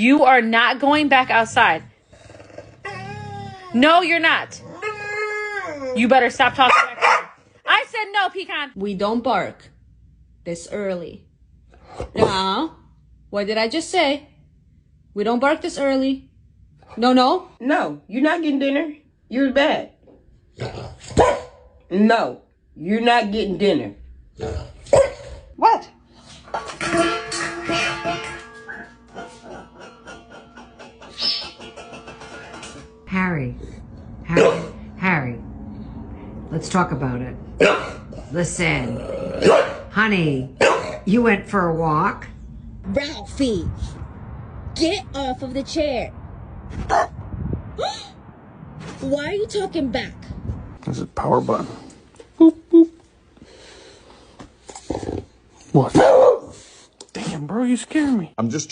You are not going back outside. No, you're not. You better stop talking back to me. I said no, Pecan. We don't bark this early. Now, what did I just say? We don't bark this early. No. No, you're not getting dinner. You're bad. No, you're not getting dinner. What? Harry, let's talk about it. Listen, honey, you went for a walk? Ralphie, get off of the chair. Why are you talking back? There's a power button. Boop, boop. What? Damn, bro, you scared me. I'm just trying.